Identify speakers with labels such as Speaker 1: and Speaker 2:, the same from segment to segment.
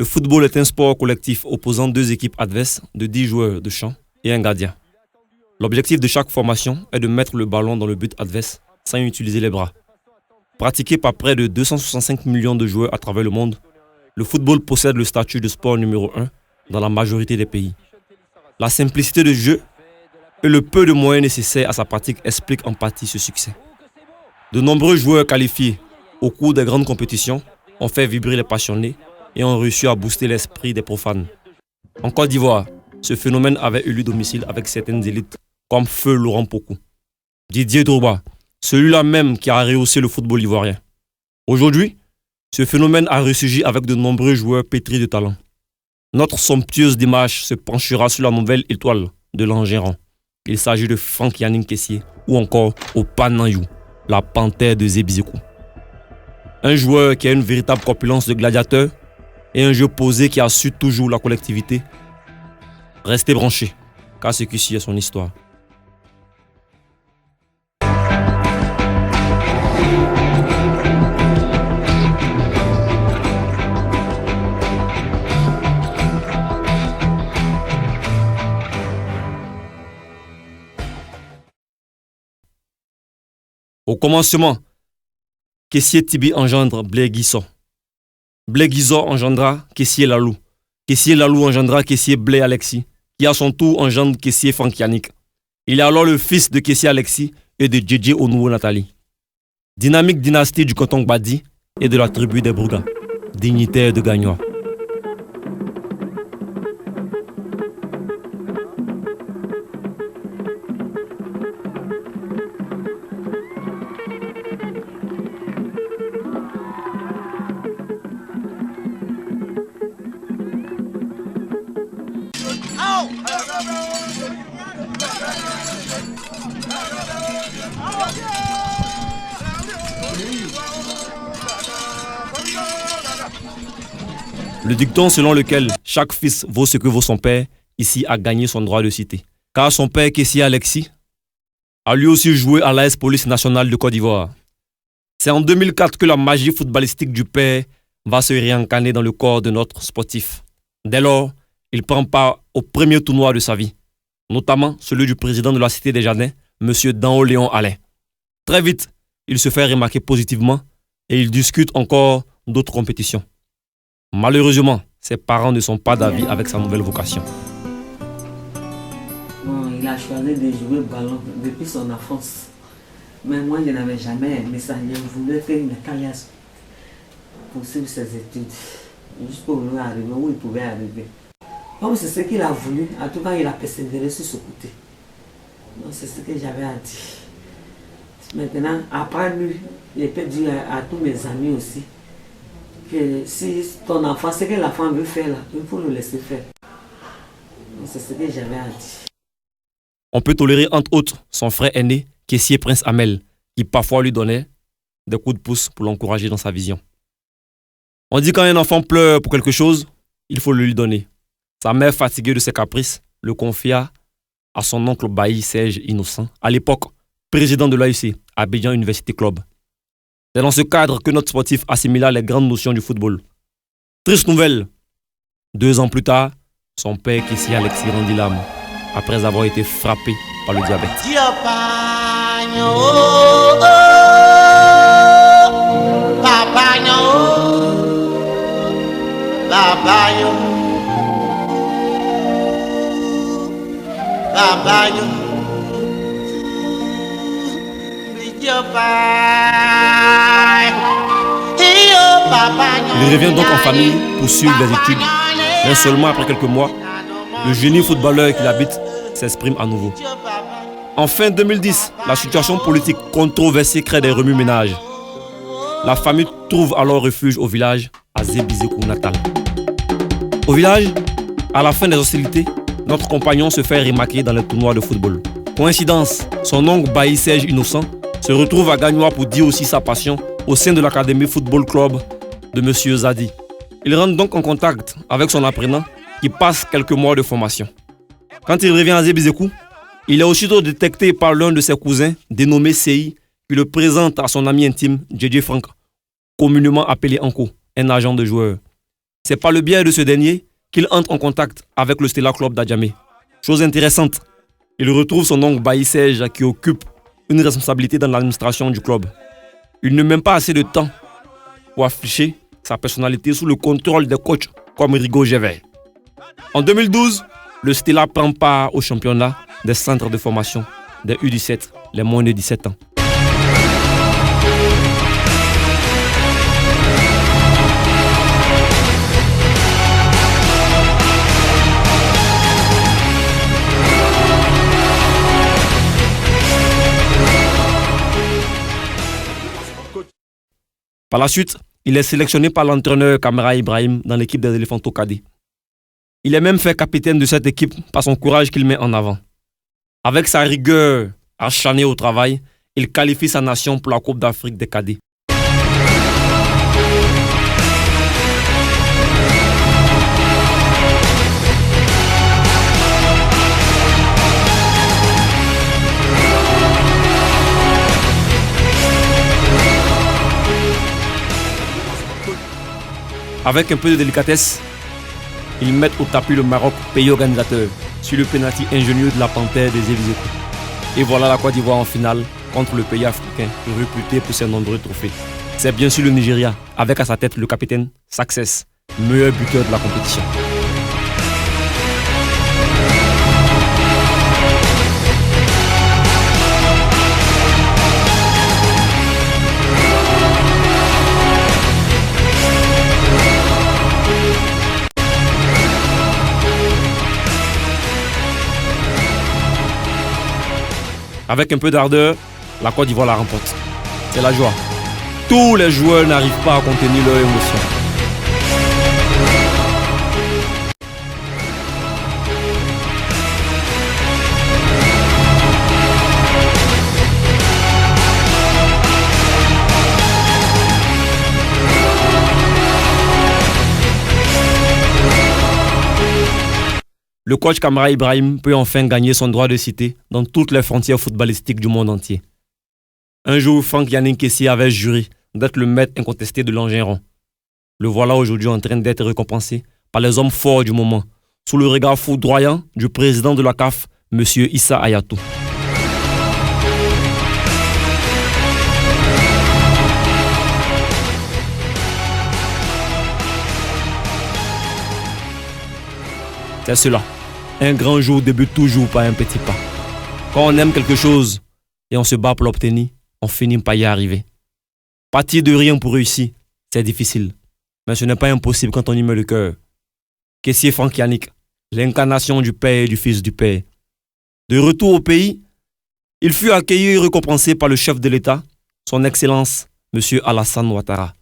Speaker 1: Le football est un sport collectif opposant deux équipes adverses de 10 joueurs de champ et un gardien. L'objectif de chaque formation est de mettre le ballon dans le but adverse sans utiliser les bras. Pratiqué par près de 265 millions de joueurs à travers le monde, le football possède le statut de sport numéro 1 dans la majorité des pays. La simplicité de jeu et le peu de moyens nécessaires à sa pratique expliquent en partie ce succès. De nombreux joueurs qualifiés au cours des grandes compétitions ont fait vibrer les passionnés et ont réussi à booster l'esprit des profanes. En Côte d'Ivoire, ce phénomène avait eu lieu domicile avec certaines élites comme Feu Laurent Pokou, Didier Drogba, celui-là même qui a rehaussé le football ivoirien. Aujourd'hui, ce phénomène a ressurgi avec de nombreux joueurs pétris de talent. Notre somptueuse dimanche se penchera sur la nouvelle étoile de l'Angéran. Il s'agit de Franck Yannick Kessié ou encore Opanayou, la panthère de Zébizekou. Un joueur qui a une véritable corpulence de gladiateur et un jeu posé qui assure toujours la collectivité. Restez branchés, car ce qui est son histoire. Au commencement, Kessié Tibi engendre Blé Guisson. Blé Guisson engendra Kessié Lalou. Kessié Lalou engendra Kessié Blé Alexis, qui à son tour engendre Kessié Franck Yannick. Il est alors le fils de Kessié Alexis et de Djedje Onouo Nathalie. Dynamique dynastie du canton Gbadi et de la tribu des Brougas, dignitaire de Gagnois. Le dicton selon lequel chaque fils vaut ce que vaut son père, ici a gagné son droit de cité. Car son père, Kessié Alexis, a lui aussi joué à l'AS Police Nationale de Côte d'Ivoire. C'est en 2004 que la magie footballistique du père va se réincarner dans le corps de notre sportif. Dès lors, il prend part au premier tournoi de sa vie, notamment celui du président de la Cité des Jardins, M. Dao Léon Alain. Très vite, il se fait remarquer positivement et il discute encore d'autres compétitions. Malheureusement, ses parents ne sont pas d'avis avec sa nouvelle vocation.
Speaker 2: Bon, il a choisi de jouer au ballon depuis son enfance. Mais moi, je n'avais jamais aimé ça. Je voulais faire une carrière pour suivre ses études, juste pour lui arriver où il pouvait arriver. Comme c'est ce qu'il a voulu, en tout cas, il a persévéré sur ce côté. Donc, c'est ce que j'avais à dire. Maintenant, après lui, je peux dire à tous mes amis aussi, que si ton enfant, ce que l'enfant veut faire là, il faut le laisser faire. C'est ce que j'avais à dire.
Speaker 1: On peut tolérer entre autres son frère aîné, Kessié Prince Amel, qui parfois lui donnait des coups de pouce pour l'encourager dans sa vision. On dit quand un enfant pleure pour quelque chose, il faut le lui donner. Sa mère, fatiguée de ses caprices, le confia à son oncle Bailly Serge Innocent, à l'époque président de l'AUC, Abidjan University Club. C'est dans ce cadre que notre sportif assimila les grandes notions du football. Triste nouvelle, 2 ans plus tard, son père Kessié Alexis rendit l'âme, après avoir été frappé par le diabète. Il revient donc en famille pour suivre les études, mais seulement après quelques mois, le génie footballeur qu'il habite s'exprime à nouveau. En fin 2010, la situation politique controversée crée des remue-ménages. La famille trouve alors refuge au village à Zébizekou natal. Au village, à la fin des hostilités, notre compagnon se fait remarquer dans les tournois de football. Coïncidence, son oncle Bailly Serge Innocent se retrouve à Gagnois pour dire aussi sa passion au sein de l'Académie Football Club de M. Zadi. Il rentre donc en contact avec son apprenant qui passe quelques mois de formation. Quand il revient à Zébizekou, il est aussitôt détecté par l'un de ses cousins dénommé Sei qui le présente à son ami intime Djedje Franck, communément appelé Anko, un agent de joueur. C'est par le biais de ce dernier qu'il entre en contact avec le Stella Club d'Adjamé. Chose intéressante, il retrouve son oncle Bailly Serge qui occupe une responsabilité dans l'administration du club. Il n'a même pas assez de temps pour afficher sa personnalité sous le contrôle des coachs comme Rigaud Gévert. En 2012, le Stella prend part au championnat des centres de formation des U17, les moins de 17 ans. Par la suite, il est sélectionné par l'entraîneur Kamara Ibrahim dans l'équipe des Elephanto Cadets. Il est même fait capitaine de cette équipe par son courage qu'il met en avant. Avec sa rigueur acharnée au travail, il qualifie sa nation pour la Coupe d'Afrique des cadets. Avec un peu de délicatesse, ils mettent au tapis le Maroc, pays organisateur, sur le pénalty ingénieux de la panthère des Evizeko. Et voilà la Côte d'Ivoire en finale contre le pays africain, réputé pour ses nombreux trophées. C'est bien sûr le Nigeria, avec à sa tête le capitaine Success, meilleur buteur de la compétition. Avec un peu d'ardeur, la Côte d'Ivoire la remporte. C'est la joie. Tous les joueurs n'arrivent pas à contenir leur émotion. Le coach Kamara Ibrahim peut enfin gagner son droit de cité dans toutes les frontières footballistiques du monde entier. Un jour, Franck Yannick Kessié avait juré d'être le maître incontesté de l'Angers-Rond. Le voilà aujourd'hui en train d'être récompensé par les hommes forts du moment, sous le regard foudroyant du président de la CAF, M. Issa Hayatou. C'est cela. Un grand jour débute toujours par un petit pas. Quand on aime quelque chose et on se bat pour l'obtenir, on finit par y arriver. Partir de rien pour réussir, c'est difficile. Mais ce n'est pas impossible quand on y met le cœur. Kessié Franck Yannick, l'incarnation du Père et du Fils du Père. De retour au pays, il fut accueilli et récompensé par le chef de l'État, son Excellence, M. Alassane Ouattara.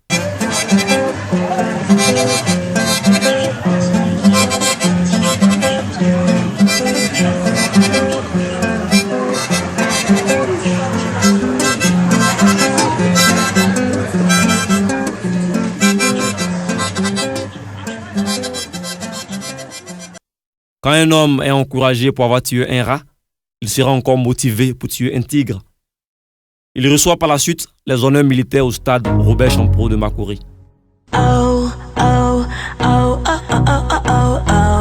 Speaker 1: Quand un homme est encouragé pour avoir tué un rat, il sera encore motivé pour tuer un tigre. Il reçoit par la suite les honneurs militaires au stade Robert Champeau de Makori. Oh, oh, oh, oh, oh, oh, oh, oh.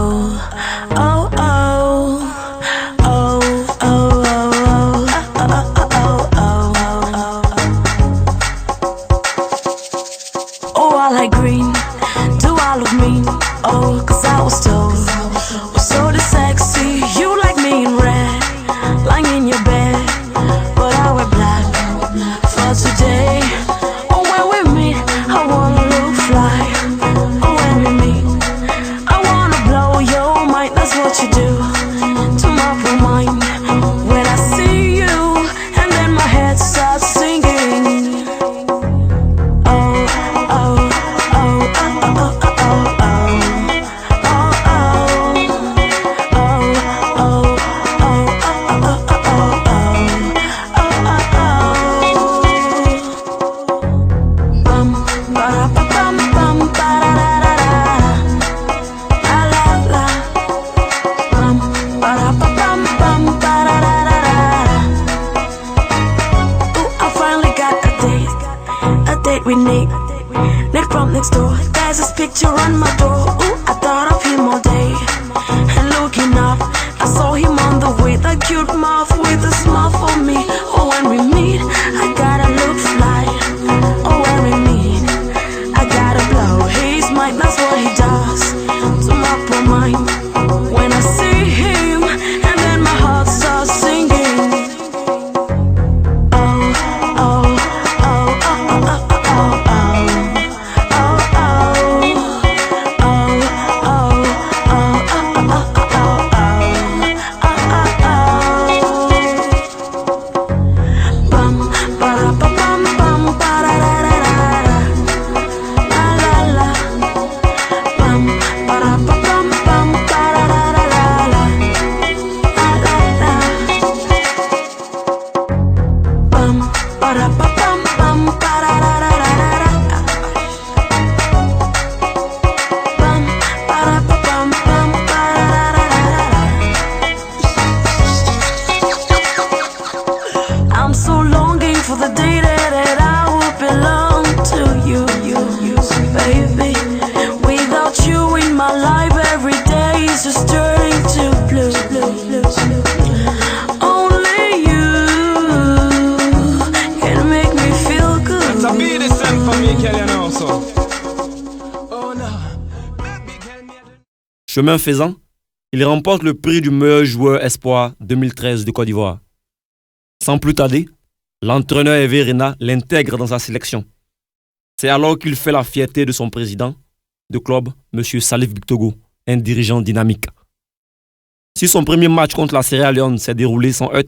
Speaker 1: Nick from next door.
Speaker 3: has his picture on my door. Ooh, I thought of him all day. And looking up, I saw him on the way. That cute mouth with a smile for me. Oh, when we meet, I gotta look fly. Oh, when we meet, I gotta blow his mind. That's what he does to my poor mind. When I see him, and then my heart starts singing. Oh, oh, oh, oh, oh, oh, oh, oh, I'm so longing for the day that I will belong to you, baby. Without you in my life, every day is just turning to blue. Only you can make me feel good.
Speaker 4: It's a beat sent for me, Kelly, and also. Oh no.
Speaker 1: Chemin faisant, il remporte le prix du meilleur joueur espoir 2013 de Côte d'Ivoire. Sans plus tarder, l'entraîneur Hervé Renard l'intègre dans sa sélection. C'est alors qu'il fait la fierté de son président de club, M. Salif Bictogo, un dirigeant dynamique. Si son premier match contre la Sierra Leone s'est déroulé sans heurts,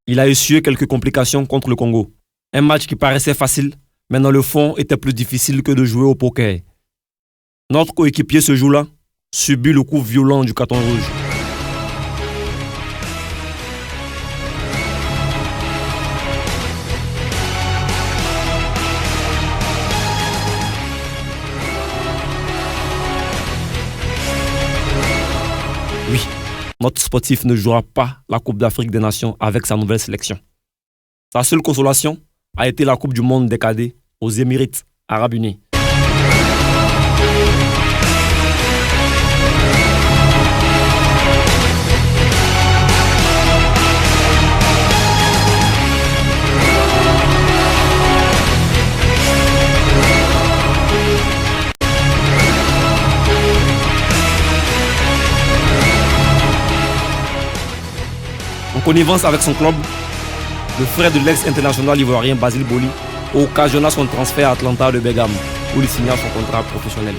Speaker 1: il a essuyé quelques complications contre le Congo. Un match qui paraissait facile, mais dans le fond était plus difficile que de jouer au poker. Notre coéquipier ce jour-là subit le coup violent du carton rouge. Oui, notre sportif ne jouera pas la Coupe d'Afrique des Nations avec sa nouvelle sélection. Sa seule consolation a été la Coupe du Monde des cadets aux Émirats Arabes Unis. En connivence avec son club, le frère de l'ex-international ivoirien Basile Boli occasionna son transfert à Atlanta de Bergame, où il signa son contrat professionnel.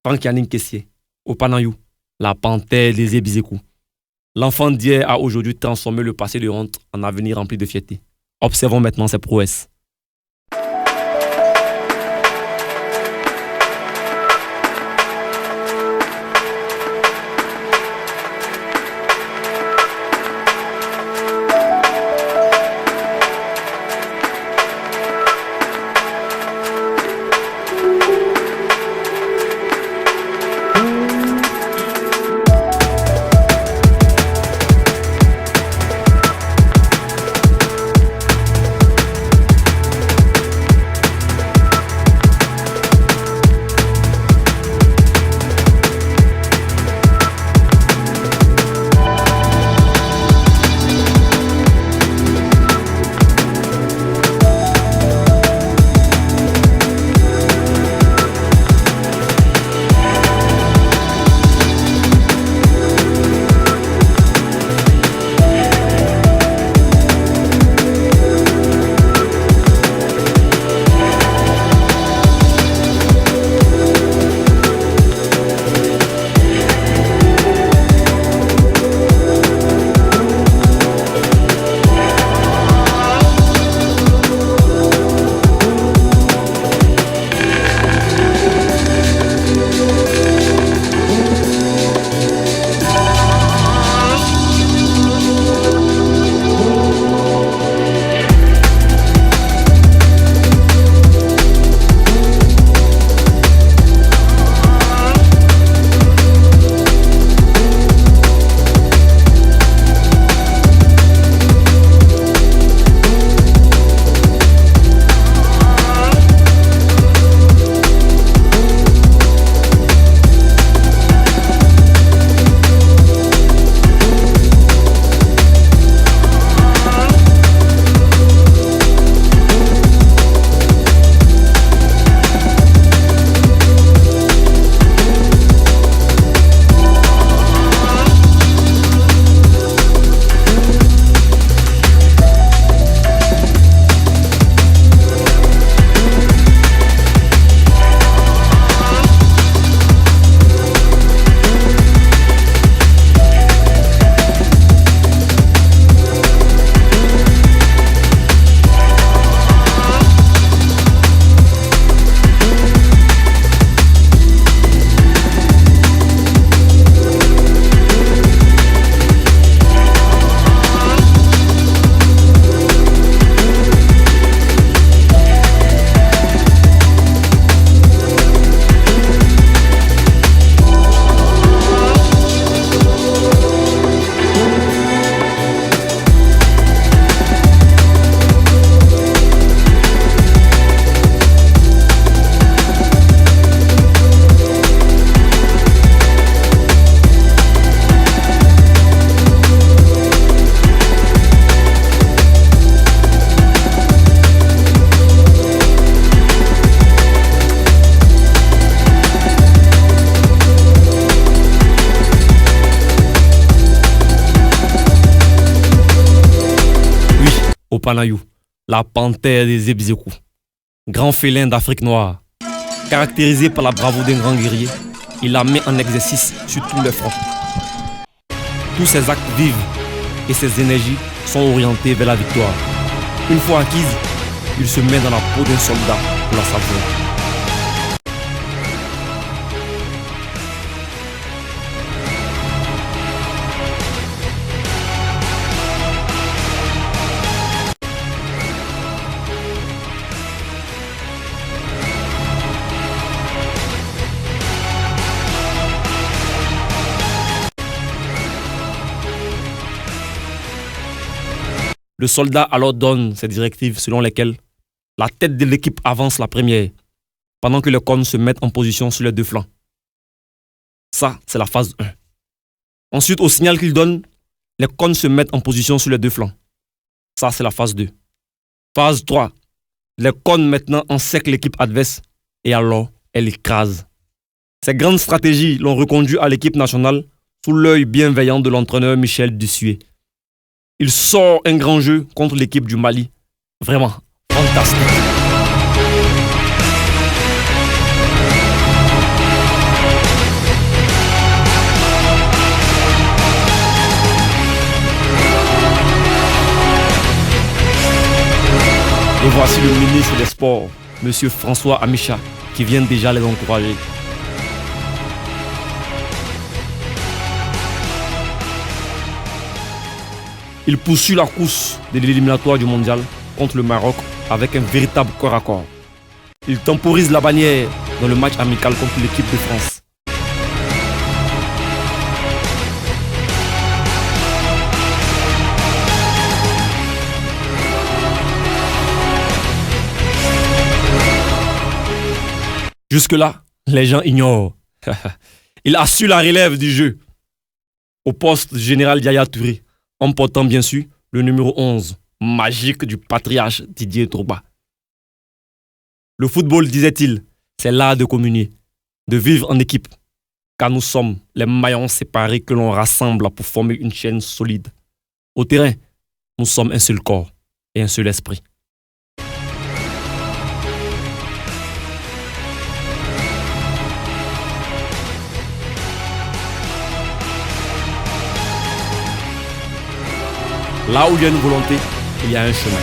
Speaker 1: Franck Yannick Kessié, au Panayou, la panthère des Ebizekou. L'enfant d'hier a aujourd'hui transformé le passé de honte en avenir rempli de fierté. Observons maintenant ses prouesses. Panayou, la panthère des Ebzekou. Grand félin d'Afrique noire. Caractérisé par la bravoure d'un grand guerrier, il la met en exercice sur tous les fronts. Tous ses actes vivent et ses énergies sont orientées vers la victoire. Une fois acquise, il se met dans la peau d'un soldat pour la savourer. Le soldat alors donne ses directives selon lesquelles la tête de l'équipe avance la première, pendant que les cônes se mettent en position sur les deux flancs. Ça, c'est la phase 1. Ensuite, au signal qu'il donne, les cônes se mettent en position sur les deux flancs. Ça, c'est la phase 2. Phase 3. Les cônes maintenant encerclent l'équipe adverse et alors, elle écrase. Ces grandes stratégies l'ont reconduit à l'équipe nationale sous l'œil bienveillant de l'entraîneur Michel Dussuet. Il sort un grand jeu contre l'équipe du Mali. Vraiment fantastique. Et voici le ministre des Sports, M. François Amicha, qui vient déjà les encourager. Il poursuit la course de l'éliminatoire du mondial contre le Maroc avec un véritable corps à corps. Il temporise la bannière dans le match amical contre l'équipe de France. Jusque-là, les gens ignorent. Il assure la relève du jeu au poste du général Yaya Touré, en portant bien sûr le numéro 11, magique du patriarche Didier Drogba. Le football, disait-il, c'est l'art de communier, de vivre en équipe, car nous sommes les maillons séparés que l'on rassemble pour former une chaîne solide. Au terrain, nous sommes un seul corps et un seul esprit. Là où il y a une volonté, il y a un chemin.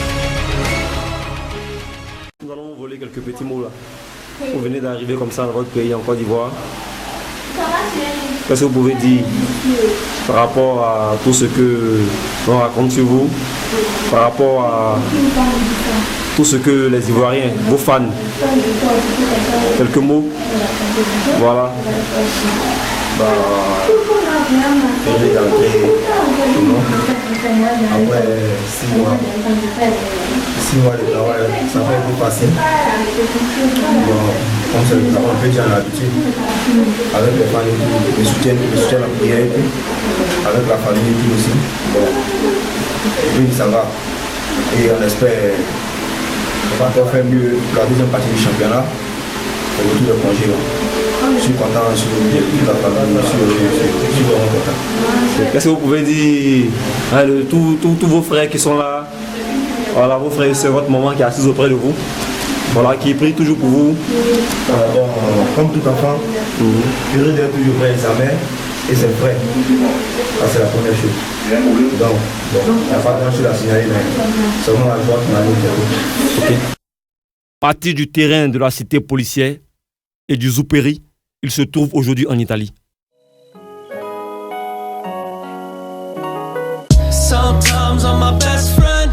Speaker 1: Nous allons voler quelques petits mots là. Vous venez d'arriver comme ça dans votre pays en Côte d'Ivoire. Qu'est-ce que vous pouvez dire par rapport à tout ce que l'on raconte sur vous, par rapport à tout ce que les Ivoiriens, vos fans, quelques mots. Voilà.
Speaker 5: J'ai d'entrée après 6 mois. 6 mois de travail, ça fait plus facile. Bon, comme c'est le travail, on peut dire l'habitude. Avec les familles, le soutien la prière, avec la famille et tout aussi. Bon, et puis ça va. Et on espère qu'on va encore faire mieux la deuxième partie du championnat, au retour de congé. Je suis content, je suis vraiment content.
Speaker 1: Qu'est-ce que vous pouvez dire de tous vos frères qui sont là? Voilà, vos frères, c'est votre maman qui est assise auprès de vous. Voilà, qui prie toujours pour vous.
Speaker 5: Bon, comme tout enfant, je regarde toujours près de sa mère et ses frères. Ça, c'est la première chose. Donc, il n'y a pas grand-chose à signaler, mais seulement la joie qui m'a dit.
Speaker 1: Parti du terrain de la cité policière et du Zoupéry, il se trouve aujourd'hui en Italie.
Speaker 6: Sometimes I'm my best friend,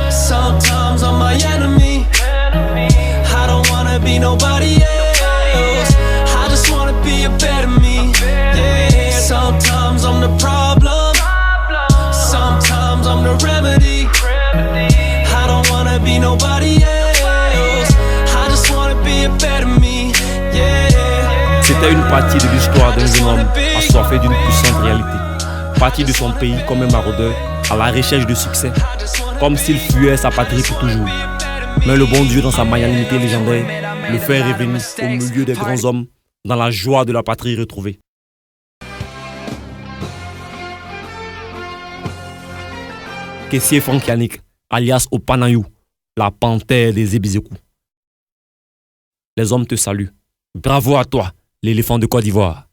Speaker 6: sometimes I'm my enemy. I don't wanna be nobody else, I just wanna be a better me. Yeah. Sometimes I'm the problem, sometimes I'm the remedy. I don't wanna be nobody else, I just wanna be a better me. Yeah.
Speaker 1: C'était une partie de l'histoire d'un jeune homme assoiffé d'une puissante réalité. Parti de son pays comme un maraudeur, à la recherche de succès, comme s'il fuyait sa patrie pour toujours. Mais le bon Dieu, dans sa magnanimité légendaire, le fait revenir au milieu des grands hommes, dans la joie de la patrie retrouvée. Caissier Franck Yannick alias Opanayou, la panthère des Ebizekou. Les hommes te saluent. Bravo à toi, l'éléphant de Côte d'Ivoire.